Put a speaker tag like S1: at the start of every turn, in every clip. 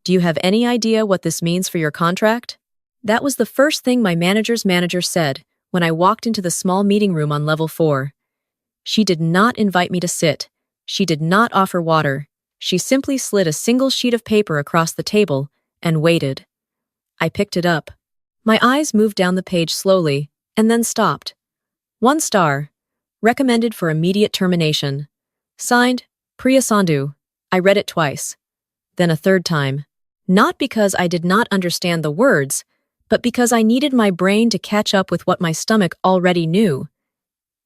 S1: Do you have any idea what this means for your contract? That was the first thing my manager's manager said when I walked into the small meeting room on level 4. She did not invite me to sit. She did not offer water. She simply slid a single sheet of paper across the table and waited. I picked it up. My eyes moved down the page slowly and then stopped. 1 star. Recommended for immediate termination. Signed, Priya Sandhu. I read it twice. Then a third time. Not because I did not understand the words, but because I needed my brain to catch up with what my stomach already knew.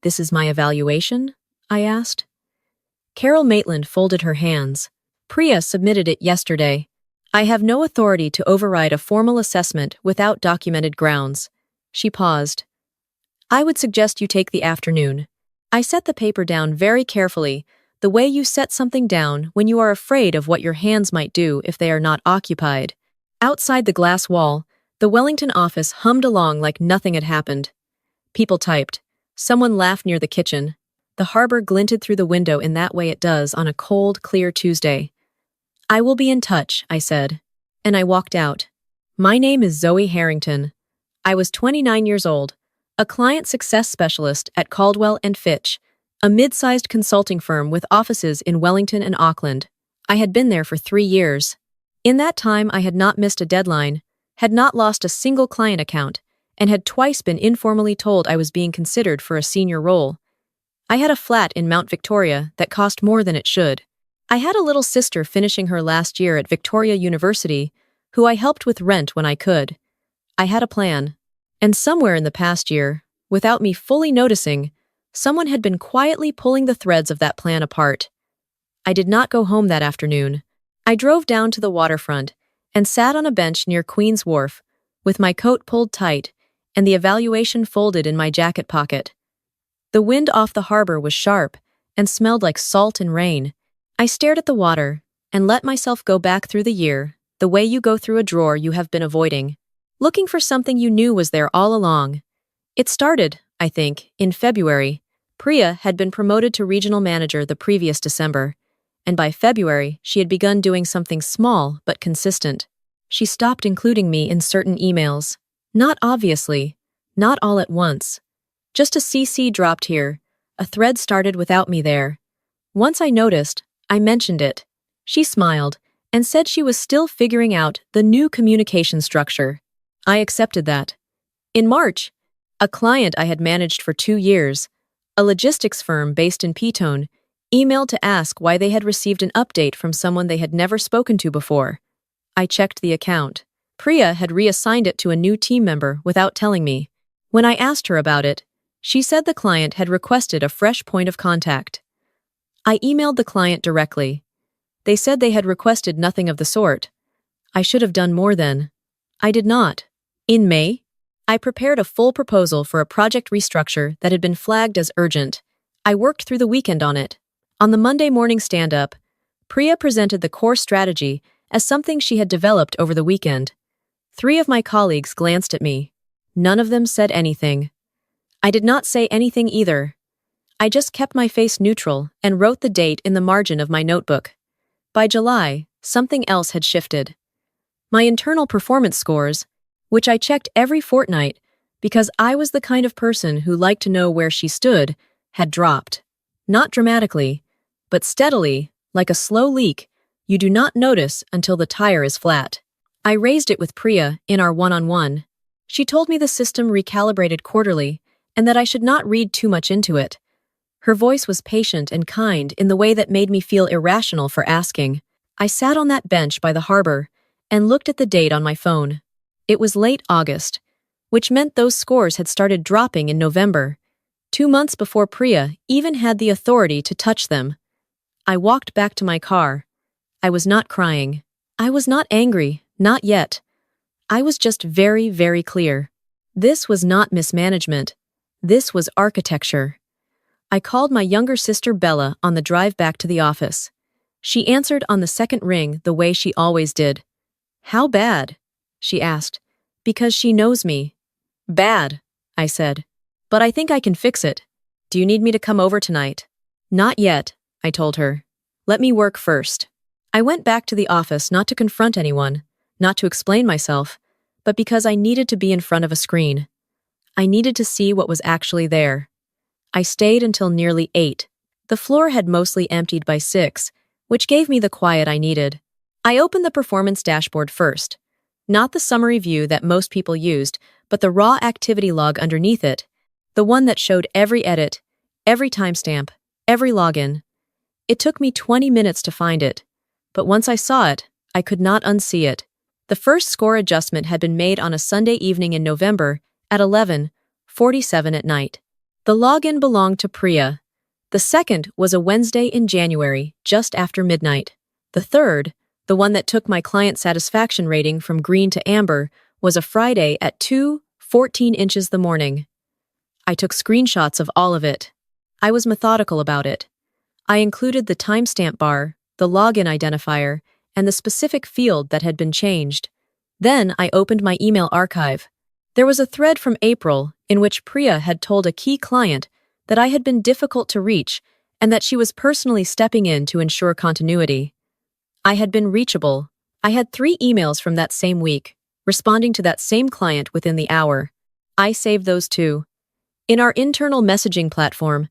S1: This is my evaluation? I asked. Carol Maitland folded her hands. Priya submitted it yesterday. I have no authority to override a formal assessment without documented grounds. She paused. I would suggest you take the afternoon. I set the paper down very carefully, the way you set something down when you are afraid of what your hands might do if they are not occupied. Outside the glass wall, the Wellington office hummed along like nothing had happened. People typed. Someone laughed near the kitchen. The harbor glinted through the window in that way it does on a cold, clear Tuesday. I will be in touch, I said. And I walked out. My name is Zoe Harrington. I was 29 years old, a client success specialist at Caldwell & Fitch, a mid-sized consulting firm with offices in Wellington and Auckland. I had been there for 3 years. In that time, I had not missed a deadline, had not lost a single client account, and had twice been informally told I was being considered for a senior role. I had a flat in Mount Victoria that cost more than it should. I had a little sister finishing her last year at Victoria University, who I helped with rent when I could. I had a plan. And somewhere in the past year, without me fully noticing, someone had been quietly pulling the threads of that plan apart. I did not go home that afternoon. I drove down to the waterfront and sat on a bench near Queen's Wharf, with my coat pulled tight and the evaluation folded in my jacket pocket. The wind off the harbor was sharp and smelled like salt and rain. I stared at the water and let myself go back through the year, the way you go through a drawer you have been avoiding, looking for something you knew was there all along. It started, I think, in February. Priya had been promoted to regional manager the previous December, and by February she had begun doing something small but consistent. She stopped including me in certain emails. Not obviously, not all at once. Just a CC dropped here, a thread started without me there. Once I noticed, I mentioned it. She smiled and said she was still figuring out the new communication structure. I accepted that. In March, a client I had managed for 2 years, a logistics firm based in Petone, emailed to ask why they had received an update from someone they had never spoken to before. I checked the account. Priya had reassigned it to a new team member without telling me. When I asked her about it, she said the client had requested a fresh point of contact. I emailed the client directly. They said they had requested nothing of the sort. I should have done more then. I did not. In May, I prepared a full proposal for a project restructure that had been flagged as urgent. I worked through the weekend on it. On the Monday morning stand-up, Priya presented the core strategy as something she had developed over the weekend. 3 of my colleagues glanced at me. None of them said anything. I did not say anything either. I just kept my face neutral and wrote the date in the margin of my notebook. By July, something else had shifted. My internal performance scores, which I checked every fortnight because I was the kind of person who liked to know where she stood, had dropped. Not dramatically, but steadily, like a slow leak you do not notice until the tire is flat. I raised it with Priya in our one-on-one. She told me the system recalibrated quarterly and that I should not read too much into it. Her voice was patient and kind in the way that made me feel irrational for asking. I sat on that bench by the harbor and looked at the date on my phone. It was late August, which meant those scores had started dropping in November, 2 months before Priya even had the authority to touch them. I walked back to my car. I was not crying. I was not angry, not yet. I was just very, very clear. This was not mismanagement. This was architecture. I called my younger sister Bella on the drive back to the office. She answered on the second ring the way she always did. "How bad?" she asked. "Because she knows me." "Bad," I said. "But I think I can fix it. Do you need me to come over tonight?" "Not yet," I told her. "Let me work first." I went back to the office not to confront anyone, not to explain myself, but because I needed to be in front of a screen. I needed to see what was actually there. I stayed until nearly 8. The floor had mostly emptied by 6, which gave me the quiet I needed. I opened the performance dashboard first. Not the summary view that most people used, but the raw activity log underneath it, the one that showed every edit, every timestamp, every login. It took me 20 minutes to find it, but once I saw it, I could not unsee it. The first score adjustment had been made on a Sunday evening in November at 11:47 at night. The login belonged to Priya. The second was a Wednesday in January, just after midnight. The third, the one that took my client satisfaction rating from green to amber, was a Friday at 2:14 inches the morning. I took screenshots of all of it. I was methodical about it. I included the timestamp bar, the login identifier, and the specific field that had been changed. Then I opened my email archive. There was a thread from April in which Priya had told a key client that I had been difficult to reach and that she was personally stepping in to ensure continuity. I had been reachable. I had 3 emails from that same week, responding to that same client within the hour. I saved those too. In our internal messaging platform,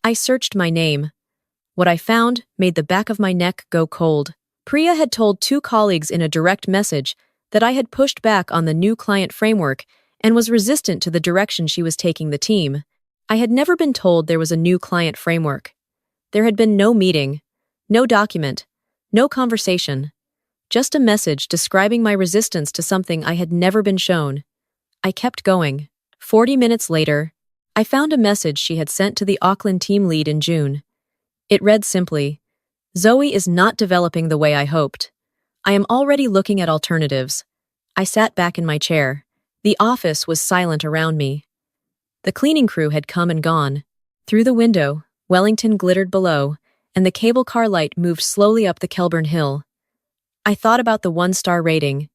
S1: I searched my name. What I found made the back of my neck go cold. Priya had told 2 colleagues in a direct message that I had pushed back on the new client framework and was resistant to the direction she was taking the team. I had never been told there was a new client framework. There had been no meeting, no document, no conversation, just a message describing my resistance to something I had never been shown. I kept going. 40 minutes later, I found a message she had sent to the Auckland team lead in June. It read simply, "Zoe is not developing the way I hoped. I am already looking at alternatives." I sat back in my chair. The office was silent around me. The cleaning crew had come and gone. Through the window, Wellington glittered below, and the cable car light moved slowly up the Kelburn Hill. I thought about the 1-star rating.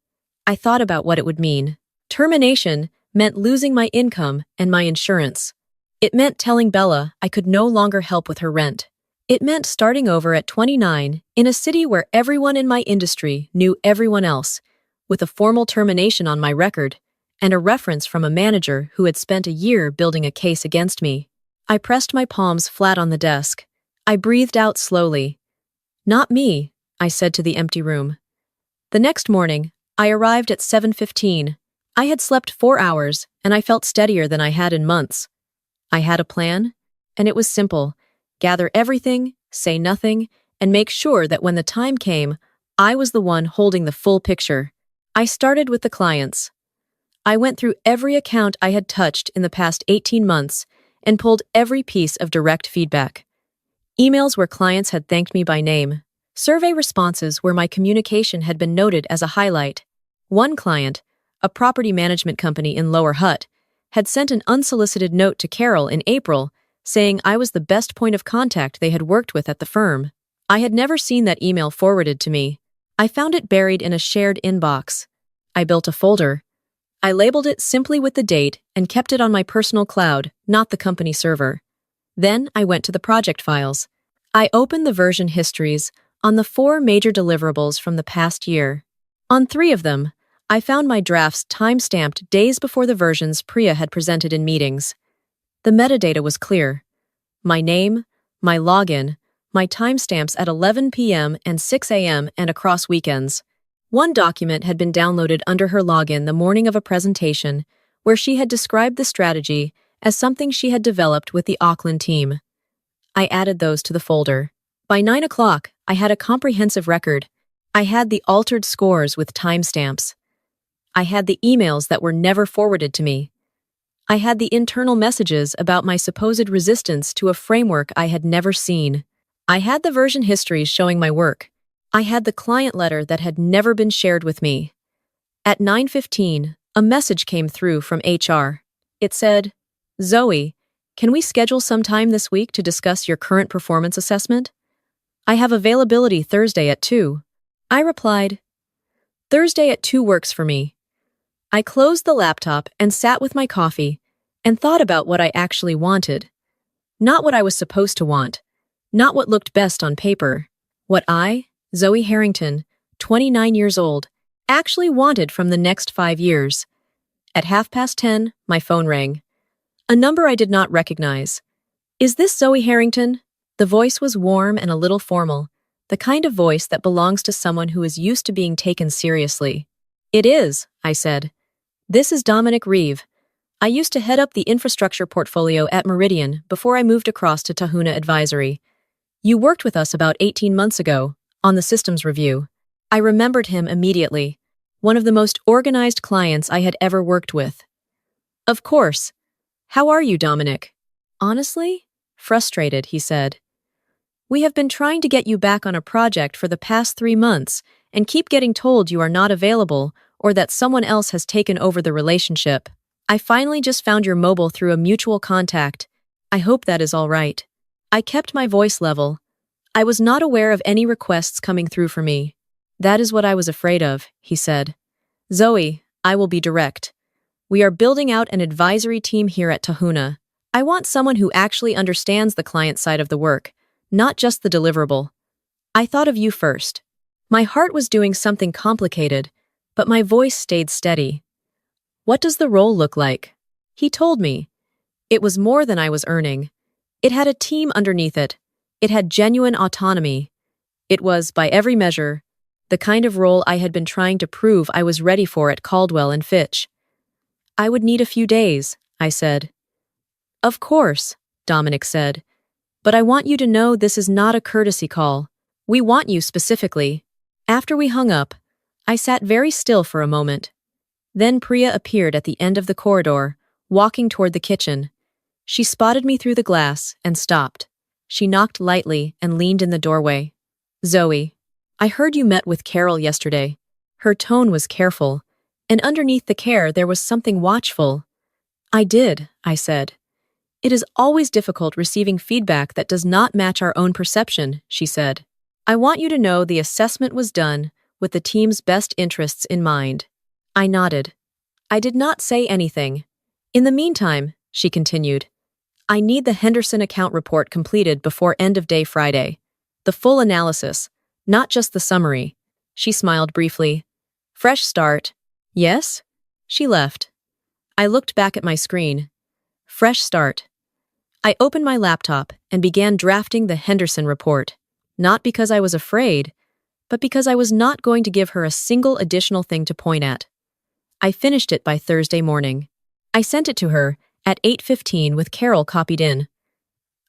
S1: I thought about what it would mean. Termination meant losing my income and my insurance. It meant telling Bella I could no longer help with her rent. It meant starting over at 29 in a city where everyone in my industry knew everyone else, with a formal termination on my record and a reference from a manager who had spent a year building a case against me. I pressed my palms flat on the desk. I breathed out slowly. "Not me," I said to the empty room. The next morning, I arrived at 7:15. I had slept 4 hours, and I felt steadier than I had in months. I had a plan, and it was simple. Gather everything, say nothing, and make sure that when the time came, I was the one holding the full picture. I started with the clients. I went through every account I had touched in the past 18 months and pulled every piece of direct feedback. Emails where clients had thanked me by name. Survey responses where my communication had been noted as a highlight. One client, a property management company in Lower Hutt, had sent an unsolicited note to Carol in April saying I was the best point of contact they had worked with at the firm. I had never seen that email forwarded to me. I found it buried in a shared inbox. I built a folder. I labeled it simply with the date and kept it on my personal cloud, not the company server. Then I went to the project files. I opened the version histories on the 4 major deliverables from the past year. On 3 of them, I found my drafts time-stamped days before the versions Priya had presented in meetings. The metadata was clear. My name, my login, my timestamps at 11 p.m. and 6 a.m. and across weekends. One document had been downloaded under her login the morning of a presentation where she had described the strategy as something she had developed with the Auckland team. I added those to the folder. By 9 o'clock, I had a comprehensive record. I had the altered scores with timestamps. I had the emails that were never forwarded to me. I had the internal messages about my supposed resistance to a framework I had never seen. I had the version histories showing my work. I had the client letter that had never been shared with me. At 9:15, a message came through from HR. It said, "Zoe, can we schedule some time this week to discuss your current performance assessment? I have availability Thursday at 2. I replied, "Thursday at 2 works for me." I closed the laptop and sat with my coffee and thought about what I actually wanted. Not what I was supposed to want, not what looked best on paper. What I Zoe Harrington, 29 years old, actually wanted from the next 5 years. At 10:30, my phone rang. A number I did not recognize. Is this Zoe Harrington? The voice was warm and a little formal, the kind of voice that belongs to someone who is used to being taken seriously. It is, I said. This is Dominic Reeve. I used to head up the infrastructure portfolio at Meridian before I moved across to Tahuna Advisory. You worked with us about 18 months ago, on the systems review. I remembered him immediately. One of the most organized clients I had ever worked with. Of course. How are you, Dominic? Honestly? Frustrated, he said. We have been trying to get you back on a project for the past 3 months and keep getting told you are not available or that someone else has taken over the relationship. I finally just found your mobile through a mutual contact. I hope that is all right. I kept my voice level. I was not aware of any requests coming through for me. That is what I was afraid of, he said. Zoe, I will be direct. We are building out an advisory team here at Tahuna. I want someone who actually understands the client side of the work, not just the deliverable. I thought of you first. My heart was doing something complicated, but my voice stayed steady. What does the role look like? He told me. It was more than I was earning. It had a team underneath it. It had genuine autonomy. It was, by every measure, the kind of role I had been trying to prove I was ready for at Caldwell and Fitch. I would need a few days, I said. Of course, Dominic said. But I want you to know this is not a courtesy call. We want you specifically. After we hung up, I sat very still for a moment. Then Priya appeared at the end of the corridor, walking toward the kitchen. She spotted me through the glass and stopped. She knocked lightly and leaned in the doorway. Zoe, I heard you met with Carol yesterday. Her tone was careful, and underneath the care there was something watchful. I did, I said. It is always difficult receiving feedback that does not match our own perception, she said. I want you to know the assessment was done with the team's best interests in mind. I nodded. I did not say anything. In the meantime, she continued, I need the Henderson account report completed before end of day Friday. The full analysis, not just the summary. She smiled briefly. Fresh start. Yes? She left. I looked back at my screen. Fresh start. I opened my laptop and began drafting the Henderson report, not because I was afraid, but because I was not going to give her a single additional thing to point at. I finished it by Thursday morning. I sent it to her at 8:15 with Carol copied in.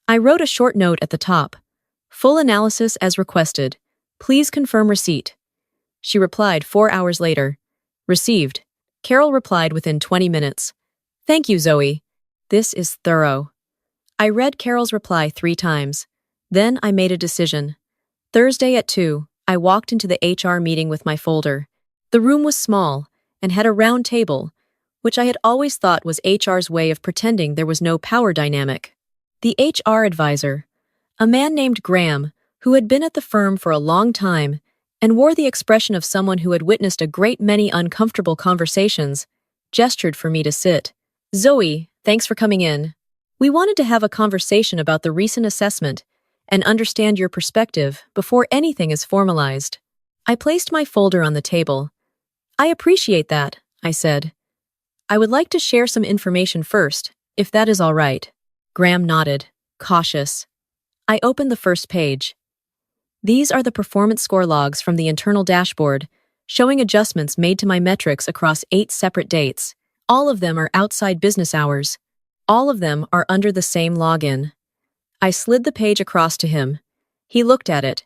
S1: I wrote a short note at the top. Full analysis as requested. Please confirm receipt. She replied 4 hours later. Received. Carol replied within 20 minutes. Thank you, Zoe. This is thorough. I read Carol's reply 3 times. Then I made a decision. Thursday at 2, I walked into the HR meeting with my folder. The room was small and had a round table, which I had always thought was HR's way of pretending there was no power dynamic. The HR advisor, a man named Graham, who had been at the firm for a long time and wore the expression of someone who had witnessed a great many uncomfortable conversations, gestured for me to sit. Zoe, thanks for coming in. We wanted to have a conversation about the recent assessment and understand your perspective before anything is formalized. I placed my folder on the table. I appreciate that, I said. I would like to share some information first, if that is all right. Graham nodded, cautious. I opened the first page. These are the performance score logs from the internal dashboard, showing adjustments made to my metrics across 8 separate dates. All of them are outside business hours. All of them are under the same login. I slid the page across to him. He looked at it.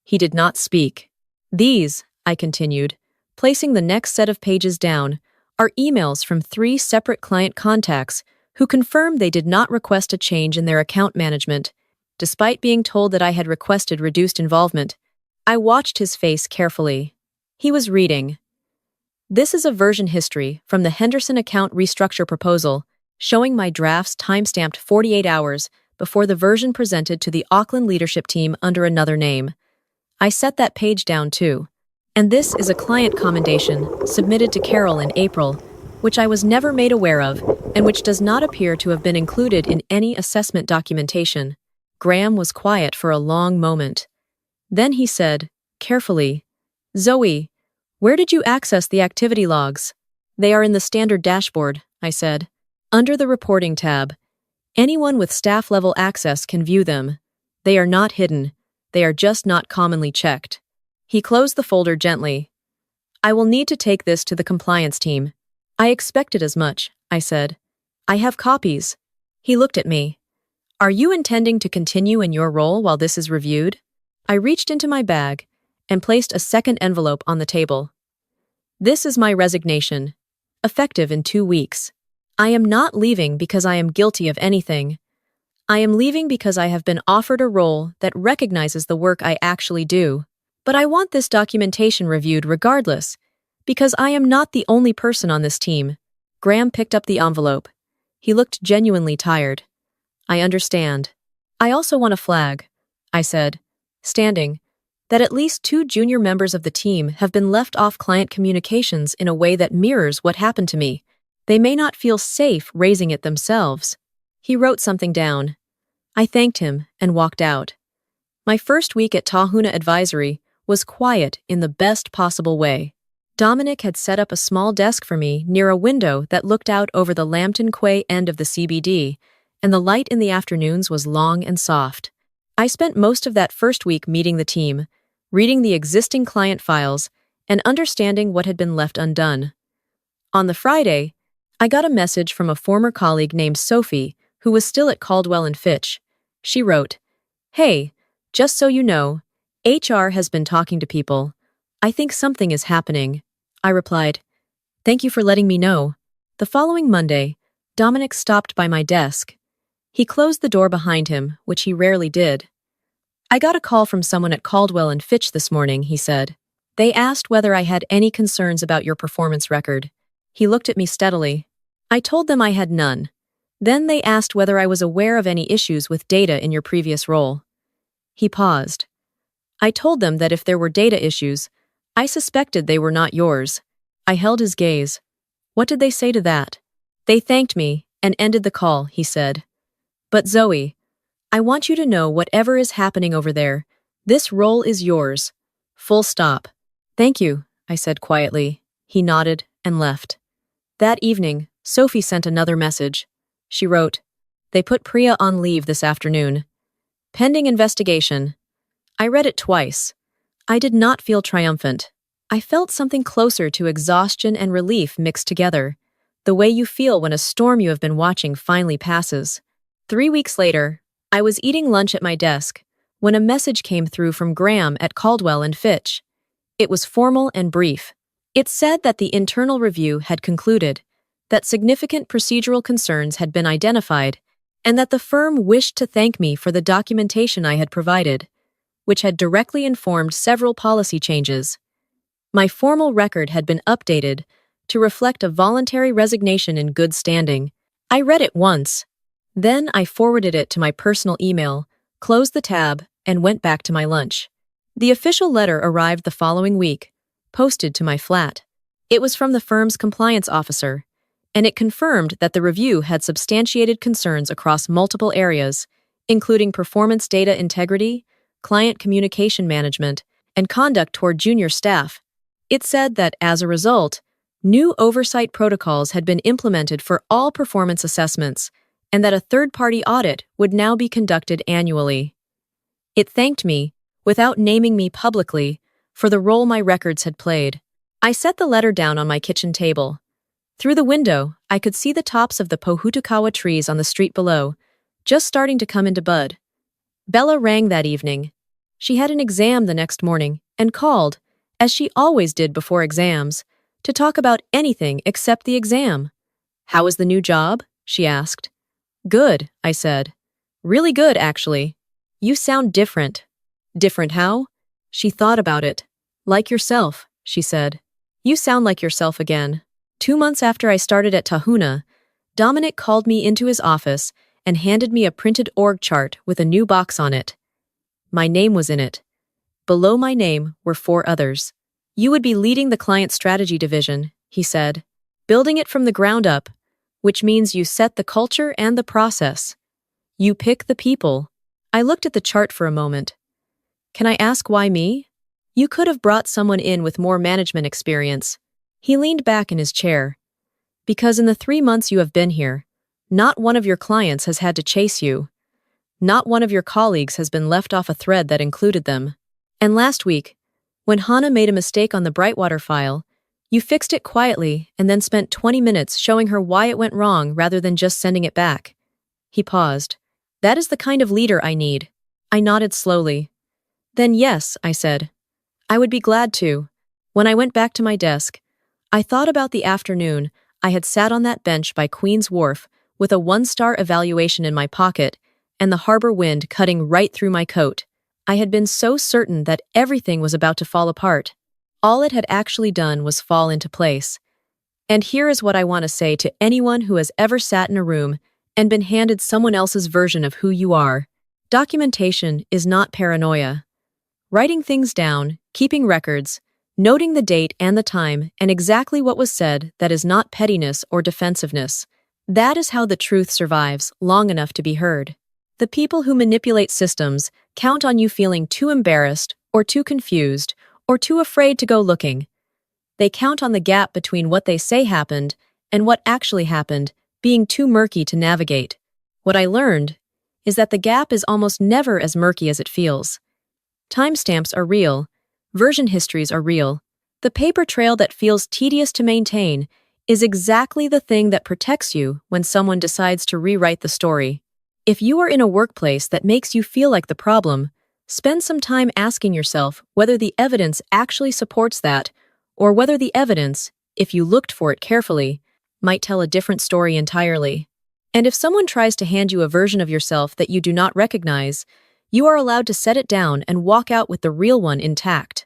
S1: He did not speak. These, I continued, placing the next set of pages down, are emails from 3 separate client contacts who confirmed they did not request a change in their account management, despite being told that I had requested reduced involvement. I watched his face carefully. He was reading. This is a version history from the Henderson account restructure proposal, showing my drafts timestamped 48 hours before the version presented to the Auckland leadership team under another name. I set that page down too. And this is a client commendation submitted to Carol in April, which I was never made aware of and which does not appear to have been included in any assessment documentation. Graham was quiet for a long moment. Then he said, carefully. Zoe, where did you access the activity logs? They are in the standard dashboard, I said. Under the reporting tab. Anyone with staff-level access can view them. They are not hidden. They are just not commonly checked. He closed the folder gently. I will need to take this to the compliance team. I expected as much, I said. I have copies. He looked at me. Are you intending to continue in your role while this is reviewed? I reached into my bag and placed a second envelope on the table. This is my resignation, effective in 2 weeks. I am not leaving because I am guilty of anything. I am leaving because I have been offered a role that recognizes the work I actually do. But I want this documentation reviewed regardless, because I am not the only person on this team. Graham picked up the envelope. He looked genuinely tired. I understand. I also want a flag, I said, standing, that at least 2 junior members of the team have been left off client communications in a way that mirrors what happened to me. They may not feel safe raising it themselves. He wrote something down. I thanked him and walked out. My first week at Tahuna Advisory was quiet in the best possible way. Dominic had set up a small desk for me near a window that looked out over the Lambton Quay end of the CBD, and the light in the afternoons was long and soft. I spent most of that first week meeting the team, reading the existing client files, and understanding what had been left undone. On the Friday, I got a message from a former colleague named Sophie, who was still at Caldwell & Fitch. She wrote, Hey, just so you know, HR has been talking to people. I think something is happening. I replied, Thank you for letting me know. The following Monday, Dominic stopped by my desk. He closed the door behind him, which he rarely did. I got a call from someone at Caldwell & Fitch this morning, he said. They asked whether I had any concerns about your performance record. He looked at me steadily. I told them I had none. Then they asked whether I was aware of any issues with data in your previous role. He paused. I told them that if there were data issues, I suspected they were not yours. I held his gaze. What did they say to that? They thanked me and ended the call, he said. But Zoe, I want you to know whatever is happening over there, this role is yours. Full stop. Thank you, I said quietly. He nodded and left. That evening, Sophie sent another message. She wrote, They put Priya on leave this afternoon. Pending investigation. I read it twice. I did not feel triumphant. I felt something closer to exhaustion and relief mixed together, the way you feel when a storm you have been watching finally passes. 3 weeks later, I was eating lunch at my desk when a message came through from Graham at Caldwell & Fitch. It was formal and brief. It said that the internal review had concluded, that significant procedural concerns had been identified, and that the firm wished to thank me for the documentation I had provided, which had directly informed several policy changes. My formal record had been updated to reflect a voluntary resignation in good standing. I read it once. Then I forwarded it to my personal email, closed the tab, and went back to my lunch. The official letter arrived the following week, posted to my flat. It was from the firm's compliance officer, and it confirmed that the review had substantiated concerns across multiple areas, including performance data integrity, client communication management, and conduct toward junior staff. It said that, as a result, new oversight protocols had been implemented for all performance assessments, and that a third-party audit would now be conducted annually. It thanked me, without naming me publicly, for the role my records had played. I set the letter down on my kitchen table. Through the window, I could see the tops of the pohutukawa trees on the street below, just starting to come into bud. Bella rang that evening. She had an exam the next morning and called, as she always did before exams, to talk about anything except the exam. How was the new job? She asked. Good, I said. Really good, actually. You sound different. Different how? She thought about it. Like yourself, she said. You sound like yourself again. 2 months after I started at Tahuna, Dominic called me into his office and handed me a printed org chart with a new box on it. My name was in it. Below my name were 4 others. You would be leading the client strategy division, he said, building it from the ground up, which means you set the culture and the process. You pick the people. I looked at the chart for a moment. Can I ask why me? You could have brought someone in with more management experience. He leaned back in his chair. Because in the 3 months you have been here, not one of your clients has had to chase you. Not one of your colleagues has been left off a thread that included them. And last week, when Hannah made a mistake on the Brightwater file, you fixed it quietly and then spent 20 minutes showing her why it went wrong rather than just sending it back. He paused. That is the kind of leader I need. I nodded slowly. Then yes, I said. I would be glad to. When I went back to my desk, I thought about the afternoon I had sat on that bench by Queen's Wharf with a 1-star evaluation in my pocket and the harbor wind cutting right through my coat. I had been so certain that everything was about to fall apart. All it had actually done was fall into place. And here is what I want to say to anyone who has ever sat in a room and been handed someone else's version of who you are. Documentation is not paranoia. Writing things down, keeping records, noting the date and the time and exactly what was said, that is not pettiness or defensiveness. That is how the truth survives long enough to be heard. The people who manipulate systems count on you feeling too embarrassed or too confused or too afraid to go looking. They count on the gap between what they say happened and what actually happened being too murky to navigate. What I learned is that the gap is almost never as murky as it feels. Timestamps are real. Version histories are real. The paper trail that feels tedious to maintain is exactly the thing that protects you when someone decides to rewrite the story. If you are in a workplace that makes you feel like the problem, spend some time asking yourself whether the evidence actually supports that, or whether the evidence, if you looked for it carefully, might tell a different story entirely. And if someone tries to hand you a version of yourself that you do not recognize, you are allowed to set it down and walk out with the real one intact.